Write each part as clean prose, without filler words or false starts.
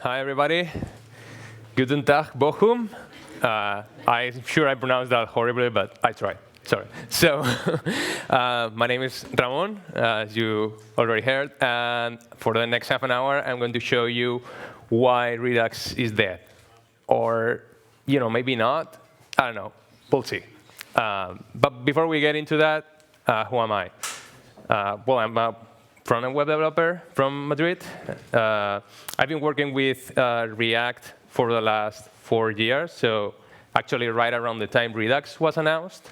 Hi, everybody. Guten Tag, Bochum. I'm sure I pronounced that horribly, but I tried. Sorry. So, my name is Ramón, as you already heard. And for the next half an hour, I'm going to show you why Redux is dead. Or, maybe not. I don't know. We'll see. But before we get into that, who am I? Well, I'm a front-end web developer from Madrid. I've been working with React for the last 4 years, so actually right around the time Redux was announced.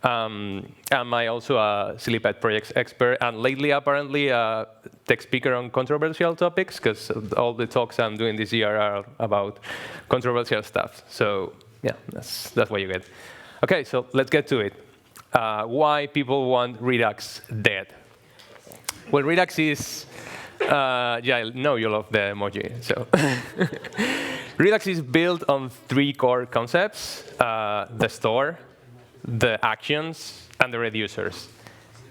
I'm also a Silly Pad projects expert, and lately, apparently, a tech speaker on controversial topics, because all the talks I'm doing this year are about controversial stuff. So yeah, that's what you get. OK, so let's get to it. Why people want Redux dead? Well, Redux is, I know you love the emoji. So Redux is built on 3 core concepts: the store, the actions, and the reducers.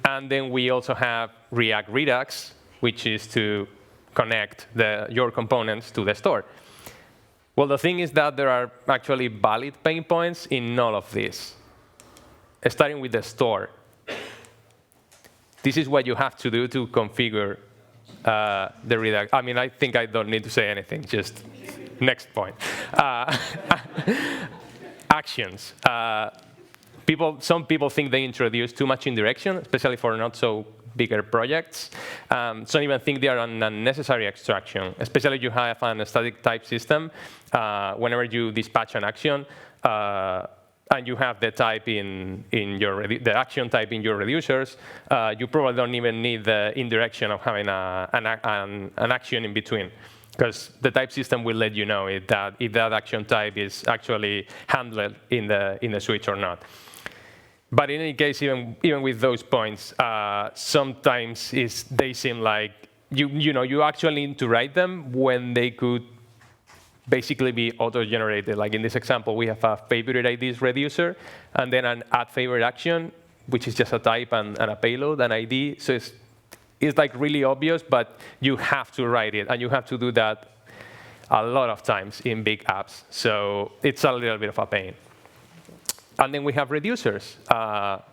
And then we also have React Redux, which is to connect your components to the store. Well, the thing is that there are actually valid pain points in all of this, starting with the store. This is what you have to do to configure the Redux. I mean, I think I don't need to say anything. Just next point. Actions. Some people think they introduce too much indirection, especially for not so bigger projects. Some even think they are an unnecessary abstraction, especially if you have a static type system. Whenever you dispatch an action, and you have the type the action type in your reducers, you probably don't even need the indirection of having an action in between, because the type system will let you know if that action type is actually handled in the switch or not. But in any case, even with those points, sometimes they seem like you actually need to write them when they could basically be auto-generated. Like in this example, we have a favorite IDs reducer, and then an add favorite action, which is just a type and a payload, an ID. So it's like really obvious, but you have to write it, and you have to do that a lot of times in big apps. So it's a little bit of a pain. And then we have reducers.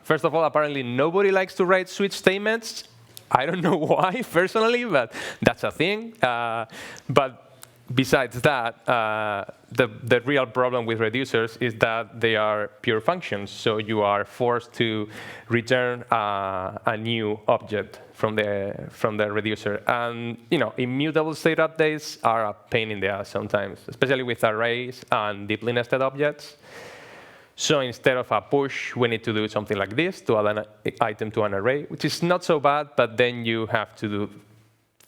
First of all, apparently nobody likes to write switch statements. I don't know why, personally, but that's a thing. But besides that, the real problem with reducers is that they are pure functions. So you are forced to return a new object from the reducer. And immutable state updates are a pain in the ass sometimes, especially with arrays and deeply nested objects. So instead of a push, we need to do something like this to add an item to an array, which is not so bad. But then you have to do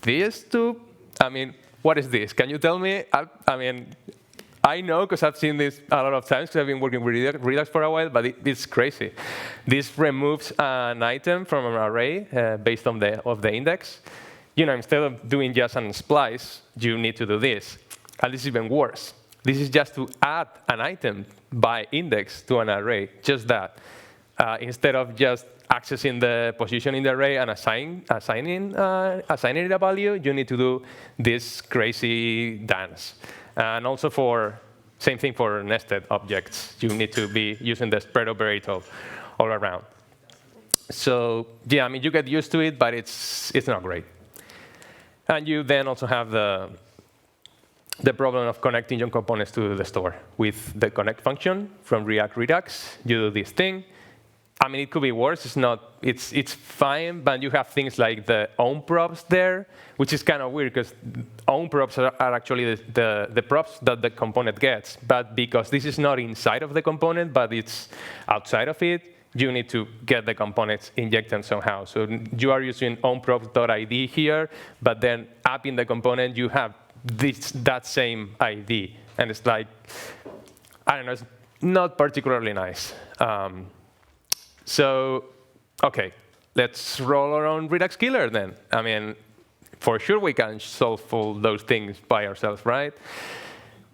this too. I mean, what is this? Can you tell me? I mean, I know because I've seen this a lot of times because I've been working with Redux for a while, but it's crazy. This removes an item from an array based on the index. Instead of doing just a splice, you need to do this. And this is even worse. This is just to add an item by index to an array, just that. Instead of just accessing the position in the array and assigning it a value, you need to do this crazy dance. And also same thing for nested objects. You need to be using the spread operator all around. So yeah, I mean, you get used to it, but it's not great. And you then also have the problem of connecting your components to the store. With the connect function from React Redux, you do this thing. I mean, it could be worse. It's fine, but you have things like the own props there, which is kind of weird because own props are actually the props that the component gets. But because this is not inside of the component, but it's outside of it, you need to get the components injected somehow. So you are using onProps.id here, but then up in the component, you have that same ID. And it's like, I don't know, it's not particularly nice. So, OK, let's roll our own Redux killer then. I mean, for sure we can solve all those things by ourselves, right?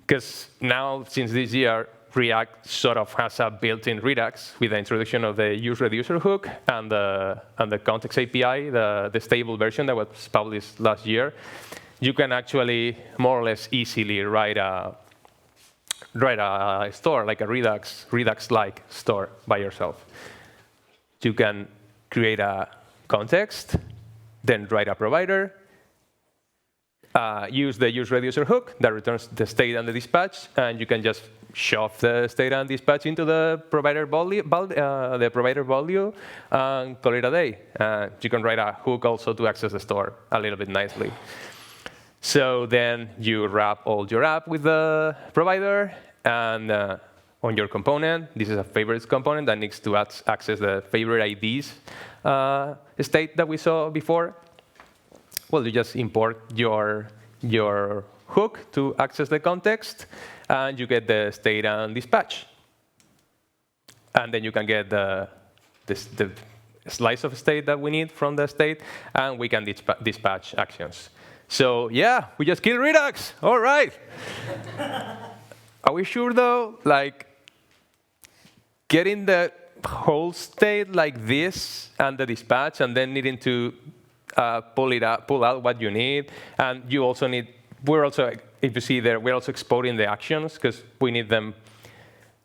Because now, since this year, React sort of has a built-in Redux with the introduction of the useReducer hook and the context API, the stable version that was published last year. you can actually more or less easily write a store, like a Redux-like store by yourself. You can create a context, then write a provider, use the useReducer hook that returns the state and the dispatch, and you can just shove the state and dispatch into the provider value, and call it a day. You can write a hook also to access the store a little bit nicely. So then you wrap all your app with the provider, and on your component, this is a favorites component that needs to access the favorite IDs state that we saw before. Well, you just import your hook to access the context, and you get the state and dispatch. And then you can get the slice of state that we need from the state, and we can dispatch actions. So yeah, we just killed Redux. All right. Are we sure, though? Like, getting the whole state like this and the dispatch, and then needing to pull out what you need. And you also need, if you see there, we're also exporting the actions because we need them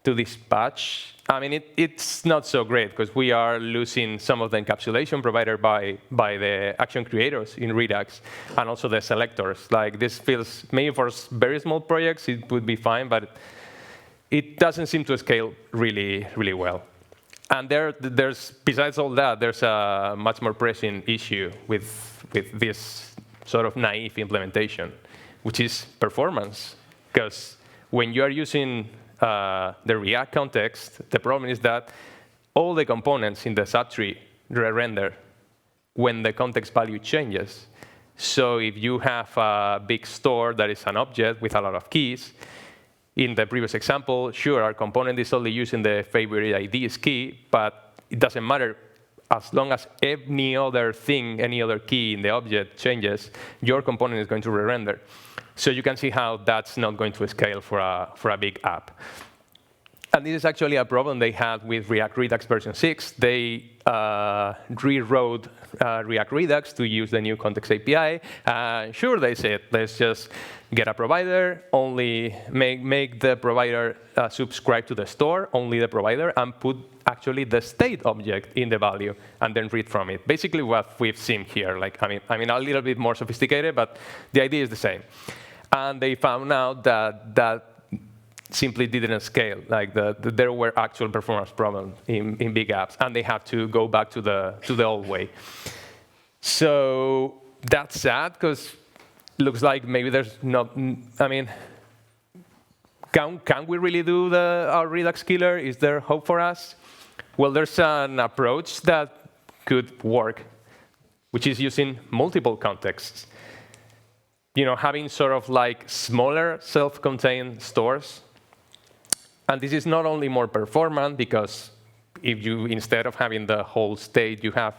to dispatch. I mean, it's not so great because we are losing some of the encapsulation provided by the action creators in Redux, and also the selectors. Like, this feels, maybe for very small projects, it would be fine, but it doesn't seem to scale really, really well. And there's, besides all that, there's a much more pressing issue with this sort of naive implementation, which is performance. Because when you are using the React context, the problem is that all the components in the subtree re-render when the context value changes. So if you have a big store that is an object with a lot of keys, in the previous example, sure, our component is only using the favorite IDs key, but it doesn't matter. As long as any other thing, any other key in the object changes, your component is going to re-render. So you can see how that's not going to scale for a big app. And this is actually a problem they had with React Redux version 6. They rewrote React Redux to use the new context API. Sure, they said, let's just get a provider, only make the provider subscribe to the store, only the provider, and put actually the state object in the value, and then read from it. Basically what we've seen here. Like, I mean, a little bit more sophisticated, but the idea is the same. And they found out that simply didn't scale. Like, there were actual performance problems in big apps, and they had to go back to the old way. So that's sad, because it looks like maybe there's not. I mean, can we really do our Redux killer? Is there hope for us? Well, there's an approach that could work, which is using multiple contexts. You know, having sort of like smaller self-contained stores. And this is not only more performant, because if you, instead of having the whole state, you have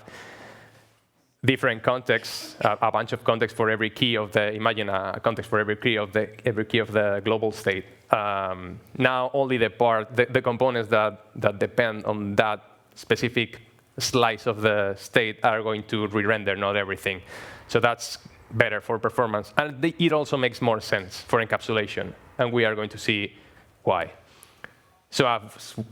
different contexts, a bunch of contexts for every key of the, imagine a context for every key of the global state. Now only the components that depend on that specific slice of the state are going to re-render, not everything. So that's better for performance. And it also makes more sense for encapsulation. And we are going to see why. So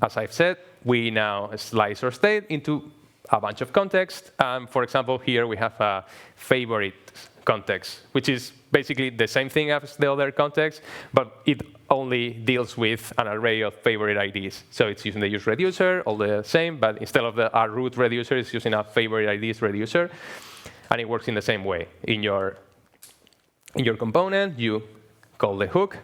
as I've said, we now slice our state into a bunch of contexts. For example, here we have a favorite context, which is basically the same thing as the other context, but it only deals with an array of favorite IDs. So it's using the useReducer, all the same, but instead of our root reducer, it's using a favorite IDs reducer. And it works in the same way. In your component, you call the hook.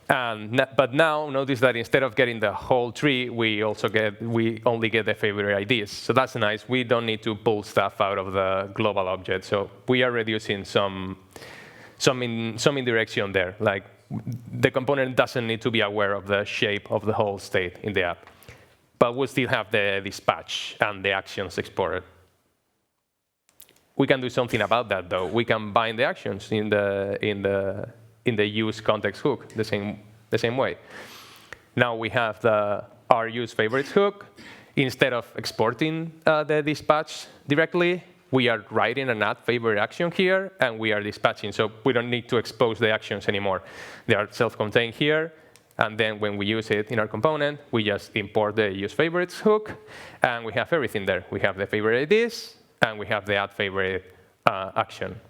But now notice that instead of getting the whole tree, we only get the favorite IDs. So that's nice. We don't need to pull stuff out of the global object. So we are reducing some indirection there. Like, the component doesn't need to be aware of the shape of the whole state in the app. But we'll still have the dispatch and the actions exported. We can do something about that, though. We can bind the actions in the use context hook the same way. Now we have our use favorites hook. Instead of exporting the dispatch directly, we are writing an add favorite action here, and we are dispatching. So we don't need to expose the actions anymore. They are self-contained here. And then when we use it in our component, we just import the use favorites hook, and we have everything there. We have the favorite IDs, and we have the add favorite action.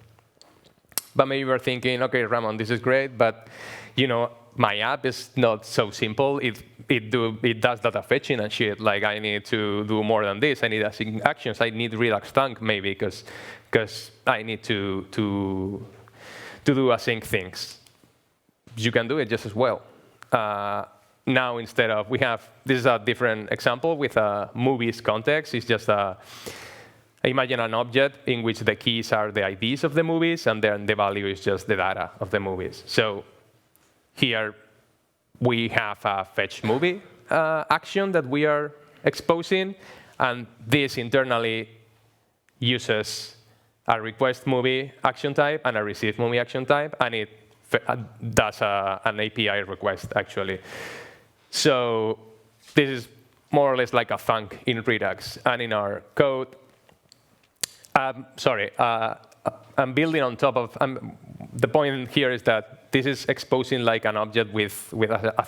But maybe you're thinking, OK, Ramon, this is great, but my app is not so simple. It does data fetching and shit. Like, I need to do more than this. I need async actions. I need Redux Thunk, maybe, because I need to do async things. You can do it just as well. Now, instead of, this is a different example with a movies context. It's just imagine an object in which the keys are the IDs of the movies, and then the value is just the data of the movies. So here, we have a fetch movie action that we are exposing, and this internally uses a request movie action type and a receive movie action type, and it does an API request, actually. So this is more or less like a thunk in Redux. And in our code, I'm building on top of, the point here is that this is exposing like an object with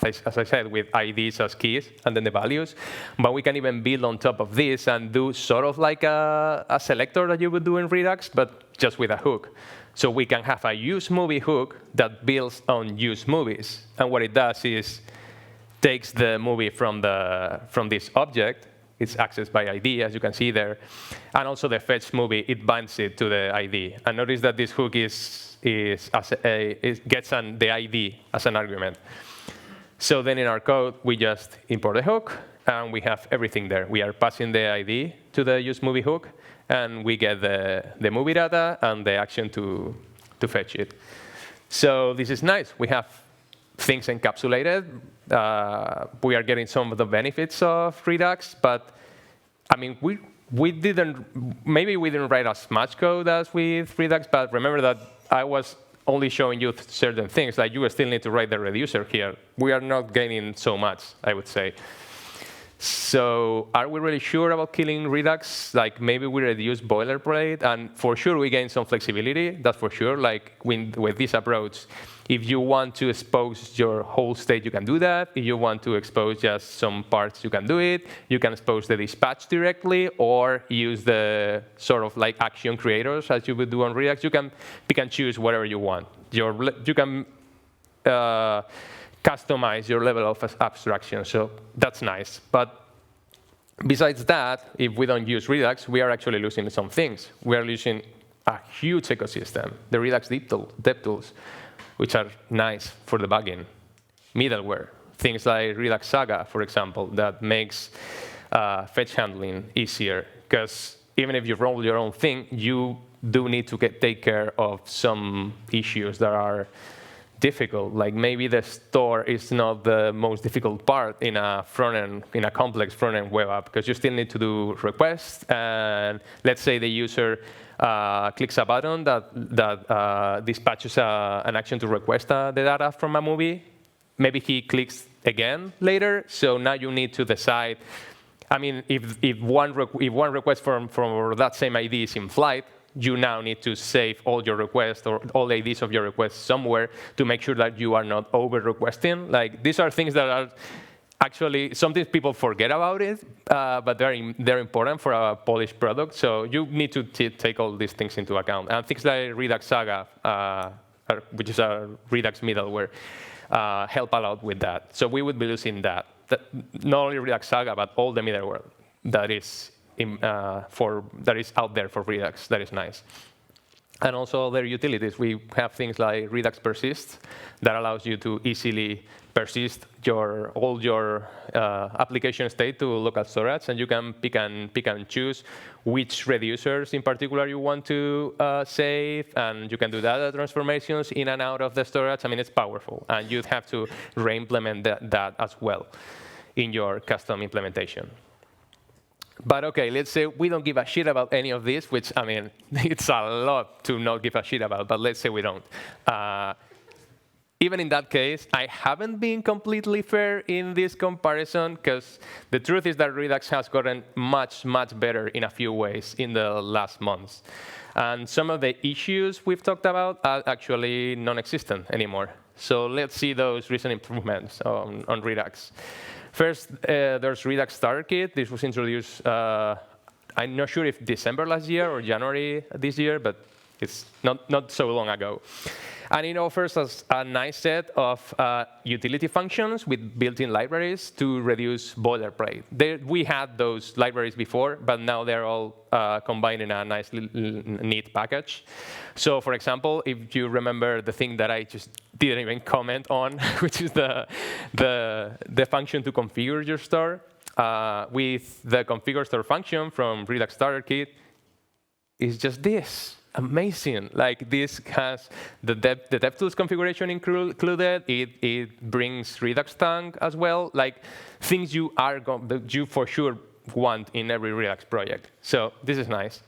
as I said, with IDs as keys and then the values. But we can even build on top of this and do sort of like a selector that you would do in Redux, but just with a hook. So we can have a use movie hook that builds on use movies. And what it does is takes the movie from this object. It's accessed by ID, as you can see there. And also the fetch movie, it binds it to the ID. And notice that this hook gets the ID as an argument. So then in our code, we just import the hook, and we have everything there. We are passing the ID to the use movie hook, and we get the movie data and the action to fetch it. So this is nice. We have things encapsulated. We are getting some of the benefits of Redux, but I mean, maybe we didn't write as much code as with Redux, but remember that I was only showing you certain things. Like, you still need to write the reducer here. We are not gaining so much, I would say. So are we really sure about killing Redux? Like, maybe we reduce boilerplate, and for sure we gain some flexibility, that's for sure. Like, with this approach, if you want to expose your whole state, you can do that. If you want to expose just some parts, you can do it. You can expose the dispatch directly, or use the sort of like action creators, as you would do on Redux. You can pick and choose whatever you want. You can customize your level of abstraction, so that's nice. But besides that, if we don't use Redux, we are actually losing some things. We are losing a huge ecosystem, the Redux DevTools, which are nice for debugging. Middleware, things like Redux Saga, for example, that makes fetch handling easier. Because even if you roll your own thing, you do need to take care of some issues that are difficult. Like, maybe the store is not the most difficult part in a front-end, in a complex front-end web app, because you still need to do requests. And let's say the user clicks a button that dispatches an action to request the data from a movie. Maybe he clicks again later. So now you need to decide. I mean, if one request for that same ID is in flight, you now need to save all your requests or all the IDs of your requests somewhere to make sure that you are not over-requesting. Like, these are things that are actually, sometimes people forget about it, but they're important for a polished product. So you need to take all these things into account. And things like Redux Saga, which is a Redux middleware, help a lot with that. So we would be losing that. Not only Redux Saga, but all the middleware that is out there for Redux. That is nice. And also other utilities. We have things like Redux Persist that allows you to easily persist all your application state to local storage, and you can pick and choose which reducers in particular you want to save, and you can do data transformations in and out of the storage. I mean, it's powerful, and you'd have to re-implement that as well in your custom implementation. But OK, let's say we don't give a shit about any of this, which, I mean, it's a lot to not give a shit about, but let's say we don't. even in that case, I haven't been completely fair in this comparison, because the truth is that Redux has gotten much, much better in a few ways in the last months. And some of the issues we've talked about are actually non-existent anymore. So let's see those recent improvements on Redux. First, there's Redux Starter Kit. This was introduced, I'm not sure if December last year or January this year, but it's not so long ago. And it offers us a nice set of utility functions with built-in libraries to reduce boilerplate. We had those libraries before, but now they're all combined in a nice, neat package. So for example, if you remember the thing that I just didn't even comment on, which is the function to configure your store, with the configure store function from Redux Starter Kit, is just this. Amazing. Like, this has the DevTools configuration included. It brings Redux Tank as well. Like, things that you for sure want in every Redux project. So this is nice.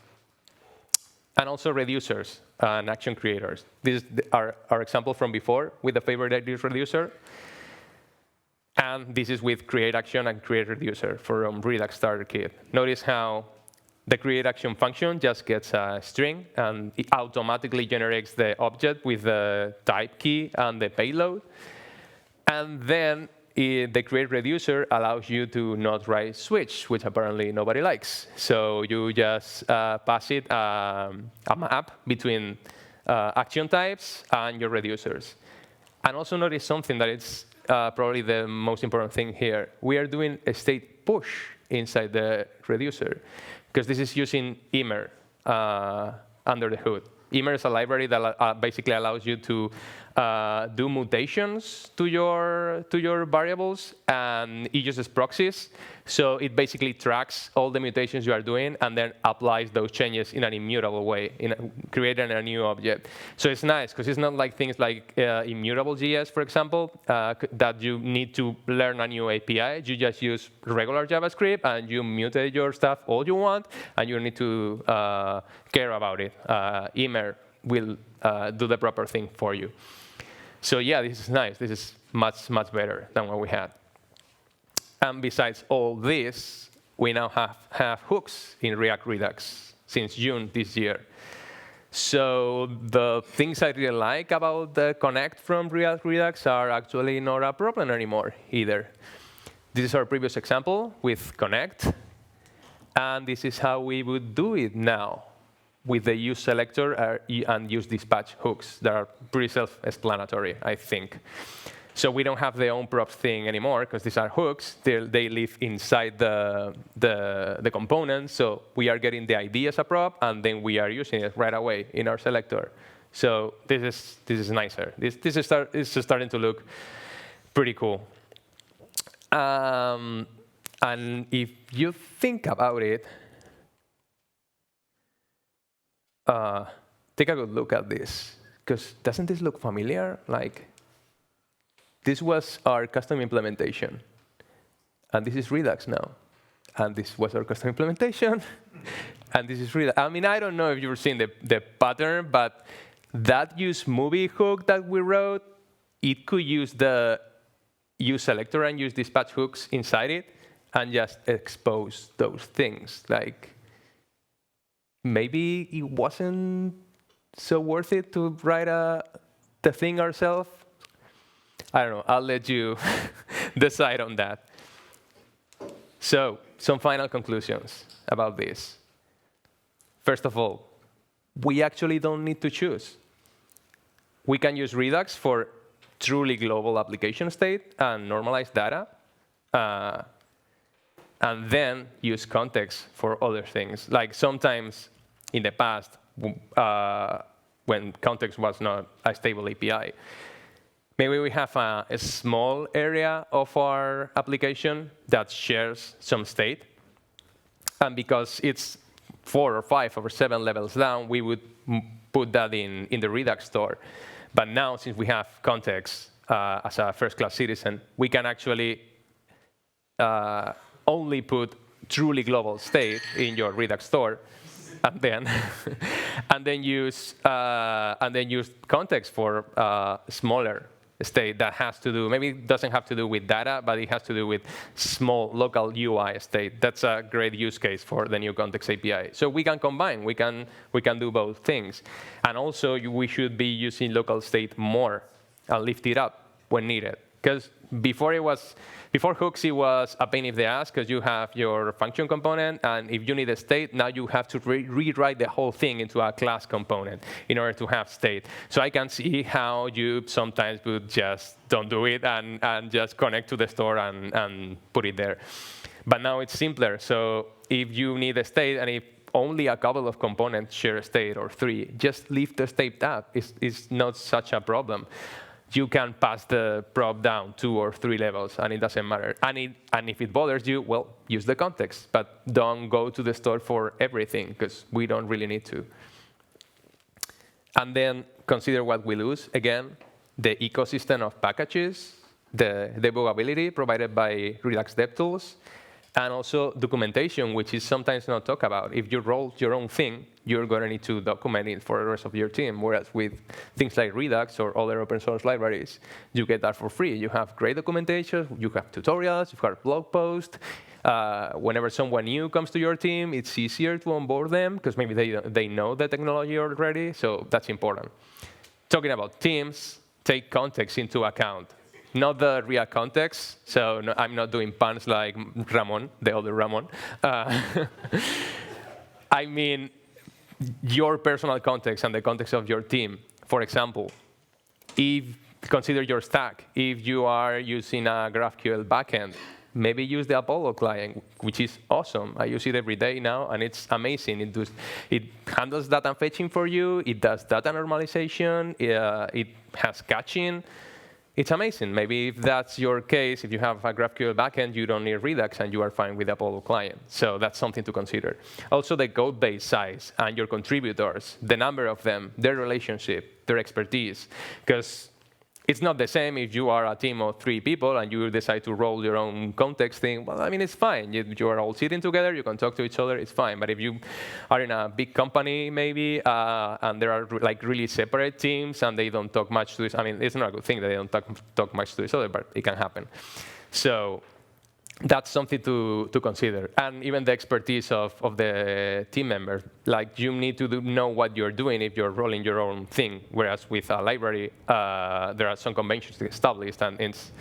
And also reducers and action creators. This is our example from before with the favorite ideas reducer. And this is with create action and create reducer from Redux Starter Kit. Notice how the create action function just gets a string, and it automatically generates the object with the type key and the payload. And then the create reducer allows you to not write switch, which apparently nobody likes. So you just pass it a map between action types and your reducers. And also notice something that is probably the most important thing here. We are doing a state push inside the reducer, because this is using Immer under the hood. Immer is a library that basically allows you to do mutations to your variables, and it uses proxies. So it basically tracks all the mutations you are doing and then applies those changes in an immutable way, creating a new object. So it's nice, because it's not like things like immutable.js, for example, that you need to learn a new API. You just use regular JavaScript, and you mutate your stuff all you want, and you need to care about it. Immer will do the proper thing for you. So yeah, this is nice. This is much, much better than what we had. And besides all this, we now have hooks in React Redux since June this year. So the things I really like about the connect from React Redux are actually not a problem anymore either. This is our previous example with connect. And this is how we would do it now with the use selector and use dispatch hooks that are pretty self-explanatory, I think. So we don't have the own props thing anymore, because these are hooks. They live inside the components. So we are getting the ID as a prop, and then we are using it right away in our selector. So this is nicer. This is starting to look pretty cool. And if you think about it, take a good look at this, because doesn't this look familiar? Like, this was our custom implementation, and this is Redux now. And this was our custom implementation, and this is Redux. I mean, I don't know if you've seen the pattern, but that use movie hook that we wrote, it could use the use selector and use dispatch hooks inside it, and just expose those things. Like, maybe it wasn't so worth it to write the thing ourselves. I don't know. I'll let you decide on that. So some final conclusions about this. First of all, we actually don't need to choose. We can use Redux for truly global application state and normalized data, and then use context for other things. Like, sometimes in the past, when context was not a stable API, maybe we have a small area of our application that shares some state. And because it's 4 or 5 or 7 levels down, we would put that in the Redux store. But now, since we have context as a first-class citizen, we can actually only put truly global state in your Redux store, and then use context for smaller state that has to do, maybe it doesn't have to do with data, but it has to do with small local UI state. That's a great use case for the new context API. So we can combine, we can do both things. And also we should be using local state more and lift it up when needed. Because before hooks, it was a pain in the ass because you have your function component, and if you need a state, now you have to rewrite the whole thing into a class component in order to have state. So I can see how you sometimes would just don't do it and just connect to the store and put it there. But now it's simpler. So if you need a state, and if only a couple of components share a state or 3, just leave the state up. It's not such a problem. You can pass the prop down 2 or 3 levels, and it doesn't matter. And if it bothers you, well, use the context. But don't go to the store for everything, because we don't really need to. And then consider what we lose. Again, the ecosystem of packages, the debuggability provided by Redux DevTools, and also documentation, which is sometimes not talked about. If you roll your own thing, you're going to need to document it for the rest of your team, whereas with things like Redux or other open source libraries, you get that for free. You have great documentation, you have tutorials, you have blog posts. Whenever someone new comes to your team, it's easier to onboard them, because maybe they know the technology already, so that's important. Talking about teams, take context into account. Not the React context, so no, I'm not doing puns like Ramón, the other Ramón. I mean your personal context and the context of your team. For example, consider your stack. If you are using a GraphQL backend, maybe use the Apollo client, which is awesome. I use it every day now, and it's amazing. It handles data fetching for you. It does data normalization. It has caching. It's amazing. Maybe if that's your case, if you have a GraphQL backend, you don't need Redux, and you are fine with the Apollo client. So that's something to consider. Also, the code base size and your contributors, the number of them, their relationship, their expertise. Because it's not the same if you are a team of 3 people and you decide to roll your own context thing. Well, I mean, it's fine. You are all sitting together. You can talk to each other. It's fine. But if you are in a big company, maybe, and there are like really separate teams and they don't talk much to each other, I mean, it's not a good thing that they don't talk much to each other, but it can happen. So that's something to consider. And even the expertise of the team members. Like, you need to know what you're doing if you're rolling your own thing, whereas with a library, there are some conventions established, and it's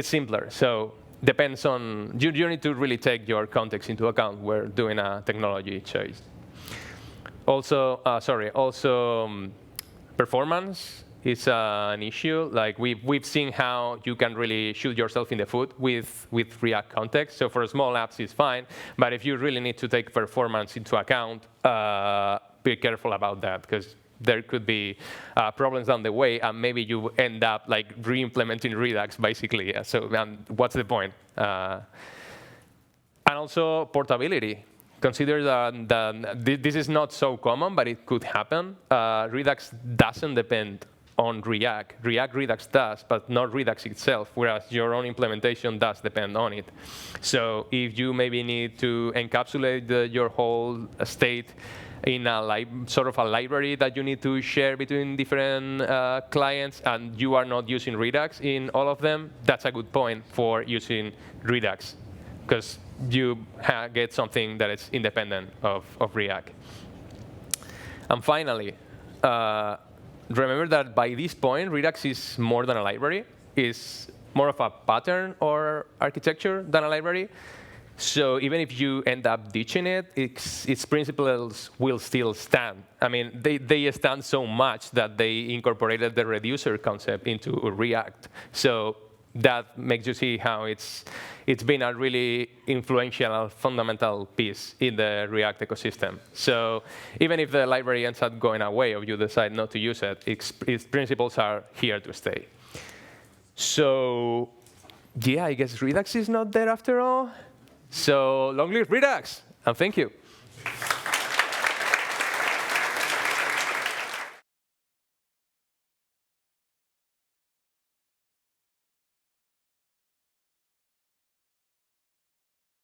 simpler. So depends on, you need to really take your context into account when doing a technology choice. Also, performance is an issue. Like, we've seen how you can really shoot yourself in the foot with React context. So for small apps, it's fine. But if you really need to take performance into account, be careful about that, because there could be problems down the way, and maybe you end up like re-implementing Redux, basically. So what's the point? And also portability. Consider that this is not so common, but it could happen. Redux doesn't depend on React. Redux does, but not Redux itself, whereas your own implementation does depend on it. So if you maybe need to encapsulate your whole state in a sort of a library that you need to share between different clients, and you are not using Redux in all of them, that's a good point for using Redux, because you get something that is independent of React. And finally, remember that by this point, Redux is more than a library. It's more of a pattern or architecture than a library. So even if you end up ditching it, its principles will still stand. I mean, they stand so much that they incorporated the reducer concept into React. So that makes you see how it's been a really influential, fundamental piece in the React ecosystem. So even if the library ends up going away or you decide not to use it, its principles are here to stay. So yeah, I guess Redux is not there after all. So long live Redux, and thank you.